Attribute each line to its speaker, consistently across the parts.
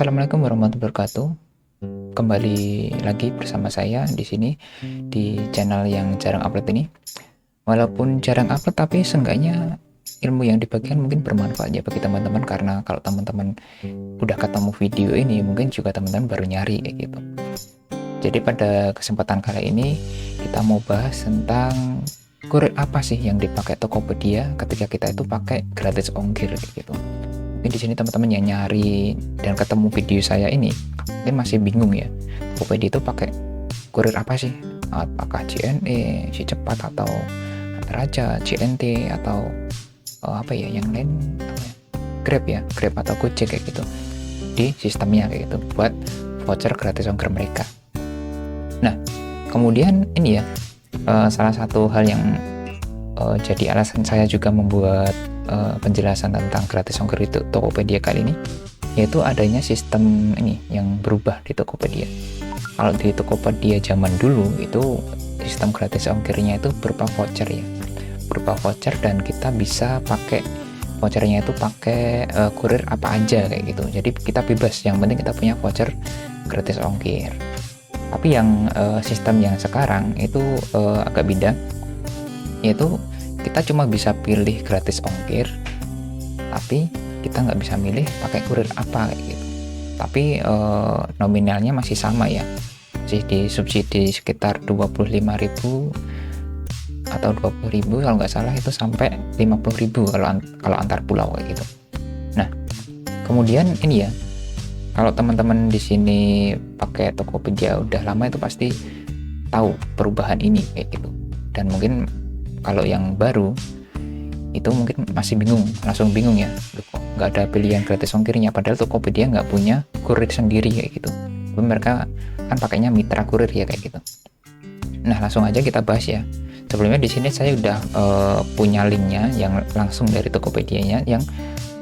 Speaker 1: Assalamualaikum warahmatullahi wabarakatuh. Kembali lagi bersama saya di sini di channel yang jarang upload ini. Walaupun jarang upload, tapi seenggaknya ilmu yang dibagikan mungkin bermanfaat ya bagi teman-teman, karena kalau teman-teman udah ketemu video ini, mungkin juga teman-teman baru nyari kayak gitu. Jadi pada kesempatan kali ini kita mau bahas tentang kurir apa sih yang dipakai Tokopedia ketika kita itu pakai gratis ongkir kayak gitu. Mungkin di sini teman-teman yang nyari dan ketemu video saya ini mungkin masih bingung ya, Tokopedia itu pakai kurir apa sih? Apakah JNE, Si Cepat, atau Antaraja, JNT, atau apa ya yang lain, Grab ya, Grab atau Gojek kayak gitu di sistemnya kayak gitu buat voucher gratis ongkir mereka. Nah, kemudian ini ya, salah satu hal yang jadi alasan saya juga membuat penjelasan tentang gratis ongkir itu Tokopedia kali ini, yaitu adanya sistem ini yang berubah di Tokopedia. Kalau di Tokopedia zaman dulu itu sistem gratis ongkirnya itu berupa voucher ya, berupa voucher, dan kita bisa pakai vouchernya itu pakai kurir apa aja kayak gitu. Jadi kita bebas, yang penting kita punya voucher gratis ongkir. Tapi yang sistem yang sekarang itu agak beda, yaitu kita cuma bisa pilih gratis ongkir, tapi kita nggak bisa milih pakai kurir apa kayak gitu. Tapi nominalnya masih sama ya, masih disubsidi sekitar 25.000 atau 20.000 kalau nggak salah, itu sampai 50.000 kalau antar pulau kayak gitu. Nah, kemudian ini ya, kalau teman-teman di sini pakai Tokopedia udah lama itu pasti tahu perubahan ini kayak gitu. Dan mungkin kalau yang baru itu mungkin masih bingung, langsung bingung ya, kok nggak ada pilihan gratis ongkirnya, padahal Tokopedia nggak punya kurir sendiri kayak gitu. Tapi mereka kan pakainya mitra kurir ya kayak gitu. Nah, langsung aja kita bahas ya. Sebelumnya di sini saya udah punya linknya yang langsung dari Tokopedia-nya yang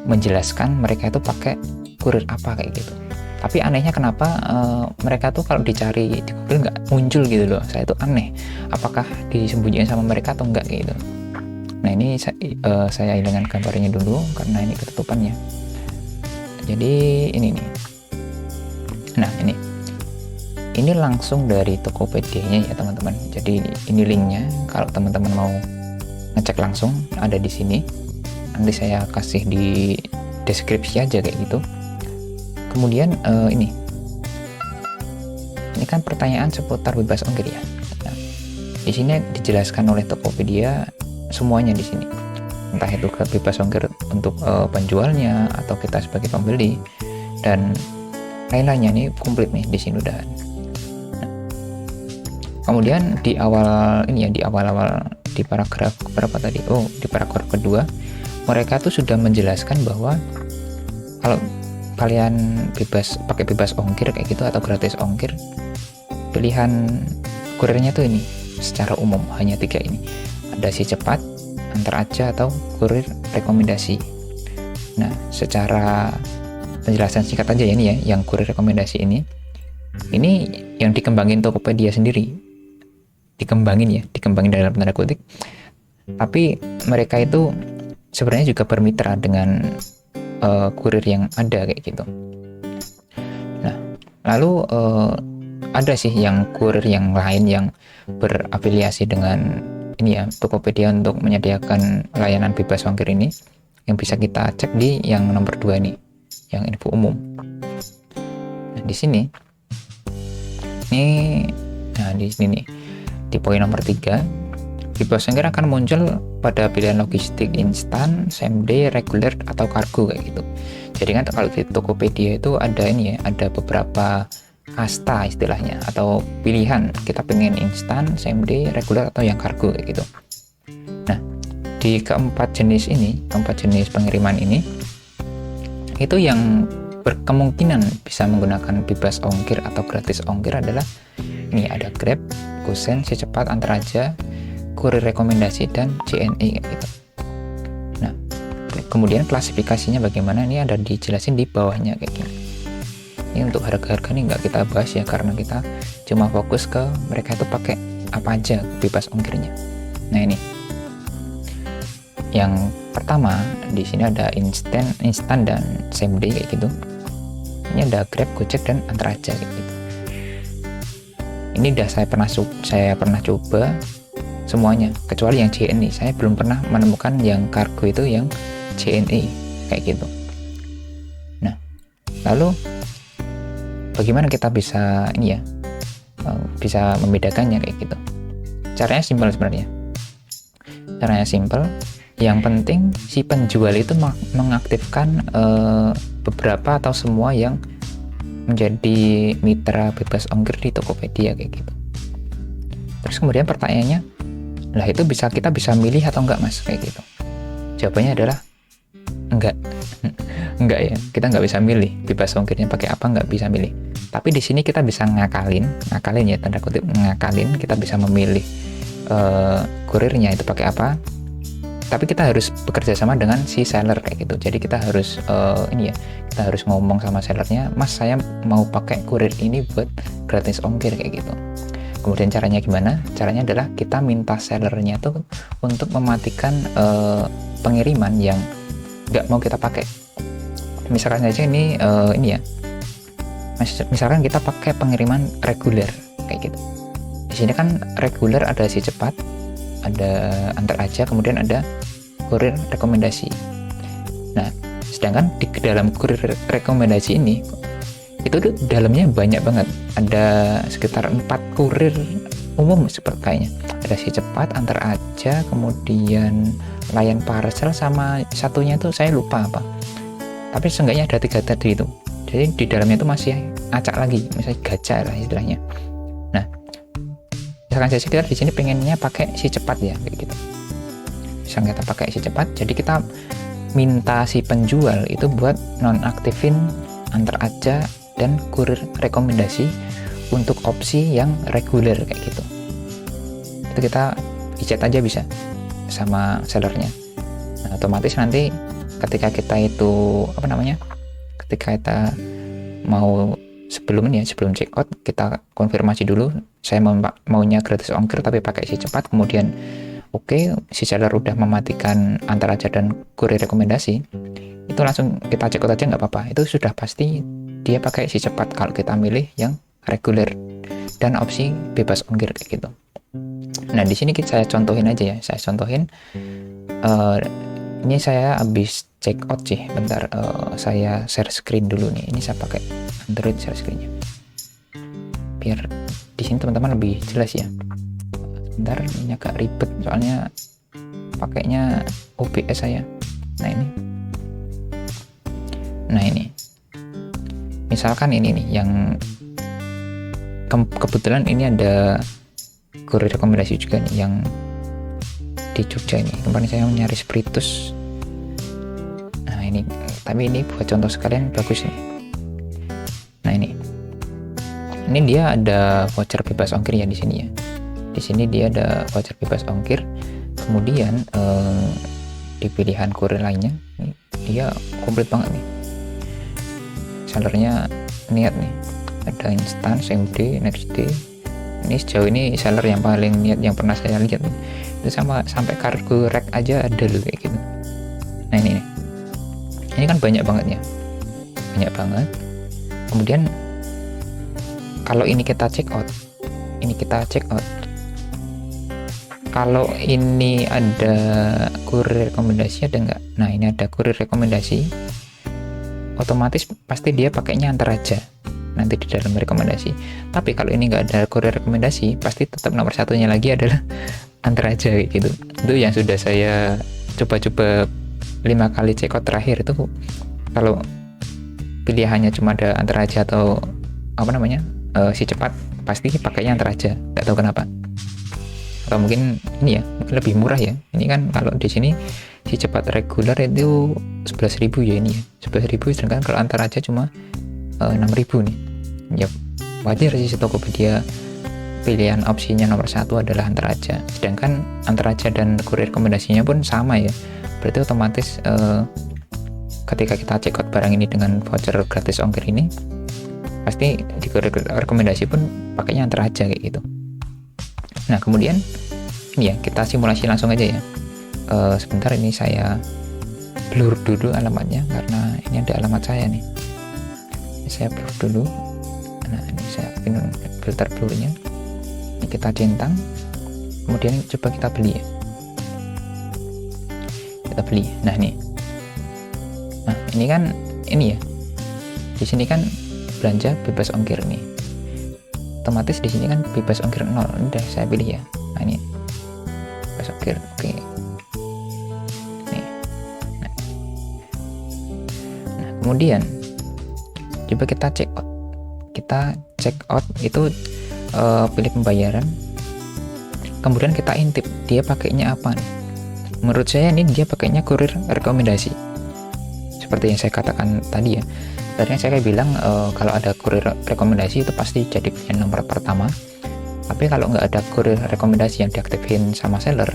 Speaker 1: menjelaskan mereka itu pakai kurir apa kayak gitu. Tapi anehnya kenapa mereka tuh kalau dicari di Google nggak muncul gitu loh. Saya tuh aneh, apakah disembunyikan sama mereka atau enggak gitu. Nah, ini saya hilangkan gambarnya dulu karena ini ketutupannya. Jadi ini nih. Nah, ini langsung dari Tokopedia-nya ya teman-teman. Jadi ini linknya, kalau teman-teman mau ngecek langsung ada di sini. Nanti saya kasih di deskripsi aja kayak gitu. Kemudian ini kan pertanyaan seputar bebas ongkir ya. Nah, di sini dijelaskan oleh Tokopedia semuanya di sini. Entah itu bebas ongkir untuk penjualnya atau kita sebagai pembeli dan lain-lainnya, ini komplit nih di sini udah. Nah, kemudian di awal ini ya, di awal-awal di paragraf berapa tadi? Oh, di paragraf kedua mereka tuh sudah menjelaskan bahwa kalau kalian pakai bebas ongkir kayak gitu atau gratis ongkir, pilihan kurirnya tuh ini secara umum hanya 3 ini. Ada Si Cepat, Antaraja, atau kurir rekomendasi. Nah, secara penjelasan singkat aja ya, ini ya, yang kurir rekomendasi ini yang dikembangin Tokopedia sendiri. Dikembangin dalam tanda kutip. Tapi mereka itu sebenarnya juga bermitra dengan kurir yang ada kayak gitu. Nah, lalu ada sih yang kurir yang lain yang berafiliasi dengan ini ya, Tokopedia untuk menyediakan layanan bebas ongkir ini, yang bisa kita cek di yang nomor 2 nih, yang info umum. Nah, di sini nih di poin nomor 3, bebas ongkir akan muncul pada pilihan logistik instan, same day, reguler, atau kargo kayak gitu. Jadi kan kalau di Tokopedia itu ada ini ya, ada beberapa kasta istilahnya atau pilihan, kita pengen instan, same day, reguler, atau yang kargo kayak gitu. Nah, di keempat jenis pengiriman ini, itu yang berkemungkinan bisa menggunakan bebas ongkir atau gratis ongkir adalah ini, ada Grab, Gosen, Si Cepat, Antaraja, kurir rekomendasi, dan JNE gitu. Nah, kemudian klasifikasinya bagaimana, ini ada dijelasin di bawahnya kayak gini. Ini untuk harga-harga ini nggak kita bahas ya, karena kita cuma fokus ke mereka itu pakai apa aja bebas ongkirnya. Nah, ini yang pertama di sini ada instan dan same day kayak gitu. ini ada Grab, Gojek, dan Antar Aja kayak gitu. Ini udah saya pernah coba semuanya kecuali yang JNE. Saya belum pernah menemukan yang kargo itu yang JNE kayak gitu. Nah, lalu bagaimana kita bisa ini ya, bisa membedakannya kayak gitu? Caranya simpel sebenarnya. Caranya simpel. Yang penting si penjual itu mengaktifkan beberapa atau semua yang menjadi mitra bebas ongkir di Tokopedia kayak gitu. Terus kemudian pertanyaannya, lah itu kita bisa milih atau enggak mas kayak gitu? Jawabannya adalah enggak. Enggak ya, kita nggak bisa milih bebas ongkirnya pakai apa, nggak bisa milih. Tapi di sini kita bisa ngakalin ya, tanda kutip ngakalin, kita bisa memilih kurirnya itu pakai apa. Tapi kita harus bekerja sama dengan si seller kayak gitu. Jadi kita harus kita harus ngomong sama sellernya, mas saya mau pakai kurir ini buat gratis ongkir kayak gitu. Kemudian caranya gimana? Caranya adalah kita minta sellernya tuh untuk mematikan pengiriman yang nggak mau kita pakai. Misalkan aja ini ya, misalkan kita pakai pengiriman reguler kayak gitu. Di sini kan reguler ada si cepat, ada Antar Aja, kemudian ada kurir rekomendasi. Nah, sedangkan di dalam kurir rekomendasi ini itu tuh dalamnya banyak banget. Ada sekitar 4 kurir umum seperti kayaknya. Ada si cepat, Antar Aja, kemudian layan parcel, sama satunya itu saya lupa apa. Tapi seenggaknya ada 3 tadi itu. Jadi di dalamnya itu masih acak lagi, misalnya gacha lah istilahnya. Nah, misalkan kita di sini pengennya pakai si cepat ya kayak gitu. Misalnya kita pakai si cepat, jadi kita minta si penjual itu buat nonaktifin Antar Aja dan kurir rekomendasi untuk opsi yang reguler kayak gitu. Itu kita chat aja bisa sama sellernya. Nah, otomatis nanti ketika kita itu ketika kita mau sebelum check out, kita konfirmasi dulu saya maunya gratis ongkir tapi pakai si cepat, kemudian si seller udah mematikan Antar Aja dan kurir rekomendasi, itu langsung kita check out aja nggak apa-apa. Itu sudah pasti dia pakai si cepat kalau kita milih yang reguler dan opsi bebas ongkir kayak gitu. Nah, di sini saya contohin aja ya. Ini saya habis check out sih. Bentar, saya share screen dulu nih. Ini saya pakai Android share screennya. Biar di sini teman-teman lebih jelas ya. Bentar, ini agak ribet soalnya pakainya OBS saya. Nah ini. Misalkan ini nih yang kebetulan ini ada kurir rekomendasi juga nih yang di Jogja ini. Kemarin saya nyari Spiritus. Nah ini, tapi ini buat contoh sekalian bagus nih. Nah ini dia ada voucher bebas ongkir ya di sini ya. Di sini dia ada voucher bebas ongkir. Kemudian di pilihan kurir lainnya, nih, dia komplit banget nih. Sellernya niat nih. Ada instan, COD, next day. Ini sejauh ini seller yang paling niat yang pernah saya lihat nih. Itu sampai kargo rek aja ada loh kayak gitu. Nah ini kan banyak banget ya, banyak banget. Kemudian kalau ini kita check out, kalau ini ada kurir rekomendasi ada nggak? Nah ini ada kurir rekomendasi, otomatis pasti dia pakainya Antar Aja nanti di dalam rekomendasi. Tapi kalau ini nggak ada kurir rekomendasi, pasti tetap nomor satunya lagi adalah Antar Aja gitu. Itu yang sudah saya coba-coba 5 kali check out terakhir itu. Kalau pilihannya cuma ada Antar Aja atau si cepat, pasti pakainya Antar Aja, nggak tahu kenapa. Atau mungkin ini ya, mungkin lebih murah ya. Ini kan kalau di sini si cepat reguler itu 11.000 ya ini ya, 11.000, sedangkan kalau Antar Aja cuma 6.000 nih. Ya wajar sih Tokopedia pilihan opsinya nomor 1 adalah Antar Aja, sedangkan Antar Aja dan kurir rekomendasinya pun sama ya. Berarti otomatis ketika kita check out barang ini dengan voucher gratis ongkir ini, pasti di kurir rekomendasi pun pakainya Antar Aja kayak gitu. Nah kemudian ini ya, kita simulasi langsung aja ya. Sebentar, ini saya blur dulu alamatnya karena ini ada alamat saya nih. saya blur dulu. Nah, ini saya filter blurnya. Ini kita centang, kemudian coba kita beli ya. Kita beli. Nah, nih. Nah, ini kan ini ya. Di sini kan belanja bebas ongkir nih. Otomatis di sini kan bebas ongkir 0. Ini udah saya pilih ya. Nah, ini bebas ongkir. Oke. Nih. Nah, kemudian coba kita check out. Kita check out itu pilih pembayaran. Kemudian kita intip dia pakainya apa nih. Menurut saya ini dia pakainya kurir rekomendasi. Seperti yang saya katakan tadi ya. Tadinya saya bilang kalau ada kurir rekomendasi itu pasti jadi pilihan nomor pertama. Tapi kalau nggak ada kurir rekomendasi yang diaktifin sama seller,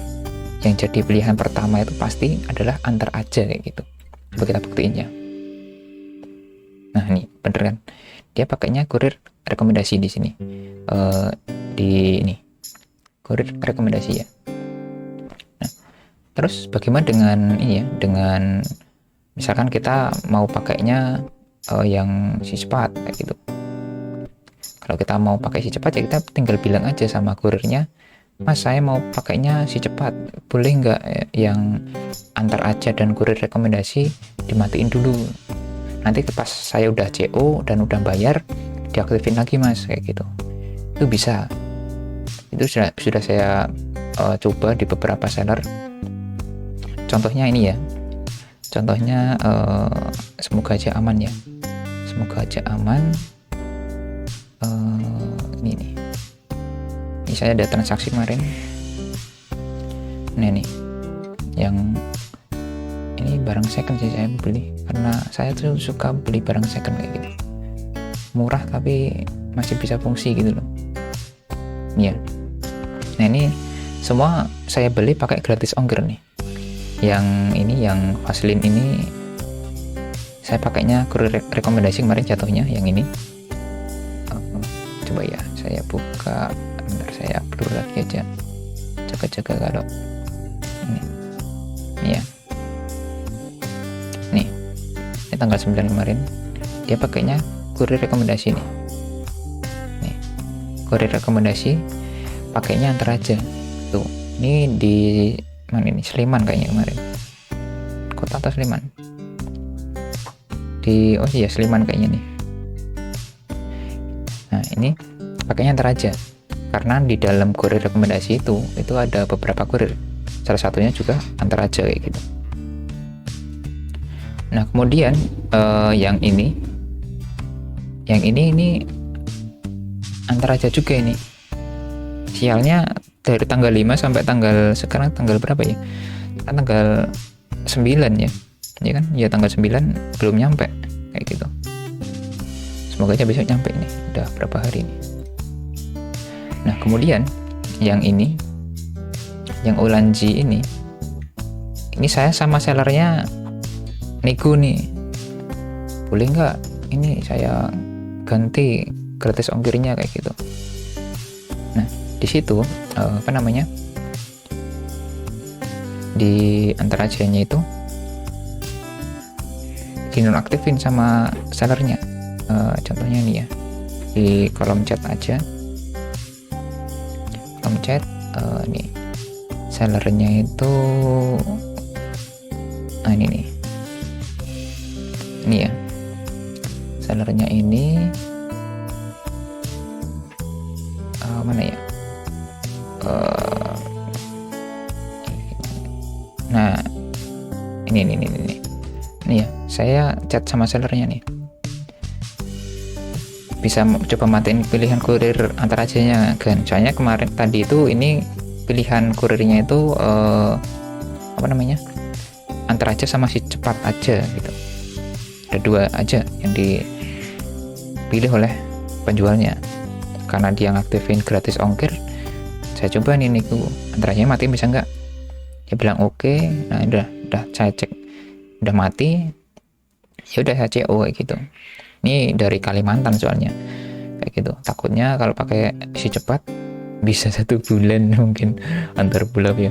Speaker 1: yang jadi pilihan pertama itu pasti adalah antar aja kayak gitu. Coba kita buktiin ya. Nah, ini bener kan? Dia pakainya kurir rekomendasi di sini. Di ini kurir rekomendasi ya. Nah, terus bagaimana dengan ini ya? Dengan misalkan kita mau pakainya yang si cepat kayak gitu. Kalau kita mau pakai si cepat ya kita tinggal bilang aja sama kurirnya, Mas saya mau pakainya si cepat, boleh nggak yang antar aja dan kurir rekomendasi dimatiin dulu, nanti pas saya udah CO dan udah bayar diaktifin lagi Mas, kayak gitu. Itu bisa. Itu sudah saya coba di beberapa seller. Contohnya ini ya. Contohnya semoga aja aman ya. Semoga aja aman. Ini nih. Ini saya ada transaksi kemarin. Nah nih, yang ini barang second sih saya beli, karena saya tuh suka beli barang second kayak gitu. Murah tapi masih bisa fungsi gitu loh. Iya. Nah ini semua saya beli pakai gratis ongkir nih. Yang ini, yang Vaseline ini saya pakainya kurir rekomendasi kemarin jatuhnya yang ini. Coba ya saya buka, bentar saya blur lagi aja, jaga-jaga kalau ini ya. Nih, ini tanggal 9 kemarin dia pakainya kurir rekomendasi nih. Nih, kurir rekomendasi pakainya antar aja tuh. Ini di mana ini, Sleman kayaknya kemarin, kota atau Sleman di, oh iya Sleman kayaknya nih. Nah ini pakainya antar aja, karena di dalam kurir rekomendasi itu ada beberapa kurir, salah satunya juga antar aja kayak gitu. Nah kemudian yang ini antar aja juga ini. Sialnya dari tanggal 5 sampai tanggal, sekarang tanggal berapa ya? Kan tanggal 9 ya. Ya kan? Ya tanggal 9 belum nyampe kayak gitu. Semoga aja besok nyampe ini. Udah berapa hari ini. Nah, kemudian yang ini, yang Ulanji ini saya sama sellernya nego nih. Boleh nggak ini saya ganti gratis ongkirnya kayak gitu. Nah, di situ apa namanya? Di antara aja-nya itu dinonaktifin sama sellernya. Contohnya nih ya, di kolom chat aja, kolom chat nih sellernya itu ini nih, ini ya sellernya ini mana ya, nah ini ya, saya chat sama sellernya nih, bisa coba matiin pilihan kurir antar aja-nya kan. Soalnya kemarin tadi itu ini pilihan kurirnya itu apa namanya, antar aja sama si cepat aja gitu. Ada dua aja yang dipilih oleh penjualnya. Karena dia ngaktifin gratis ongkir, saya coba nih niku antar aja mati bisa nggak? Dia bilang oke. Nah udah saya cek udah mati, ya udah saya CO kayak gitu. Ini dari Kalimantan soalnya kayak gitu. Takutnya kalau pakai si cepat bisa 1 bulan mungkin antar pulau ya.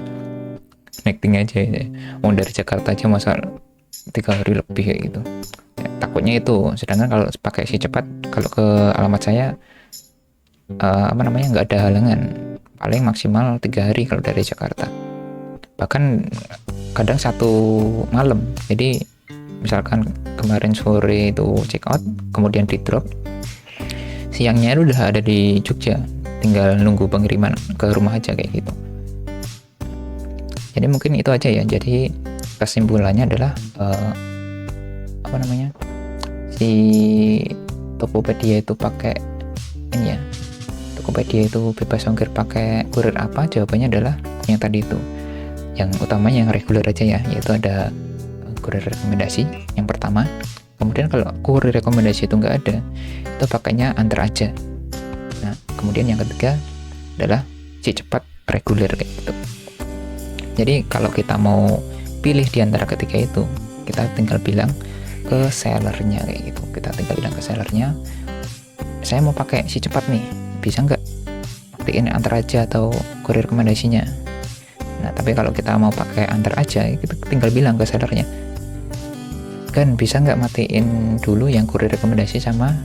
Speaker 1: Connecting aja ya. Mau dari Jakarta aja masa 3 hari lebih kayak gitu ya, takutnya itu. Sedangkan kalau pakai si cepat, kalau ke alamat saya nggak ada halangan, paling maksimal 3 hari kalau dari Jakarta, bahkan kadang 1 malam. Jadi misalkan kemarin sore itu check out, kemudian di drop, siangnya itu udah ada di Jogja, tinggal nunggu pengiriman ke rumah aja kayak gitu. Jadi mungkin itu aja ya. Jadi kesimpulannya adalah si Tokopedia itu pakai ini ya, Tokopedia itu bebas ongkir pakai kurir apa? Jawabannya adalah yang tadi itu, yang utamanya yang reguler aja ya, yaitu ada kurir rekomendasi yang pertama. Kemudian kalau kurir rekomendasi itu nggak ada, itu pakainya antar aja. Nah, kemudian yang ketiga adalah si cepat reguler kayak gitu. Jadi kalau kita mau pilih di antara ketiga itu, kita tinggal bilang ke sellernya kayak gitu. Kita tinggal bilang ke sellernya, saya mau pakai si cepat nih, bisa nggak matiin antar aja atau kurir rekomendasinya. Nah, tapi kalau kita mau pakai antar aja, kita tinggal bilang ke sellernya, kan bisa nggak matiin dulu yang kurir rekomendasi sama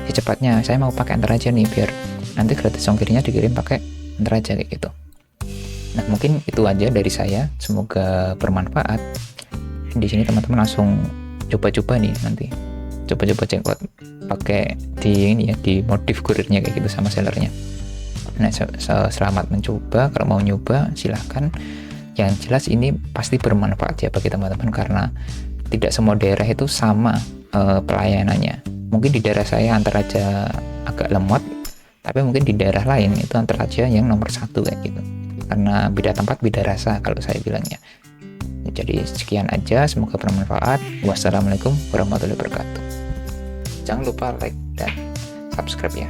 Speaker 1: si cepatnya, saya mau pakai antar aja nih, biar nanti gratis ongkirnya dikirim pakai antar aja kayak gitu. Nah, mungkin itu aja dari saya, semoga bermanfaat. Di sini teman-teman langsung coba-coba nih, nanti coba-coba check out pakai di ini ya, di modif kurirnya kayak gitu sama sellernya. Nah, selamat mencoba. Kalau mau nyoba silahkan. Yang jelas ini pasti bermanfaat ya bagi teman-teman, karena tidak semua daerah itu sama pelayanannya. Mungkin di daerah saya antar aja agak lemot, tapi mungkin di daerah lain itu antar aja yang nomor 1 kayak gitu. Karena beda tempat beda rasa kalau saya bilangnya. Jadi sekian aja, semoga bermanfaat. Wassalamualaikum warahmatullahi wabarakatuh. Jangan lupa like dan subscribe ya.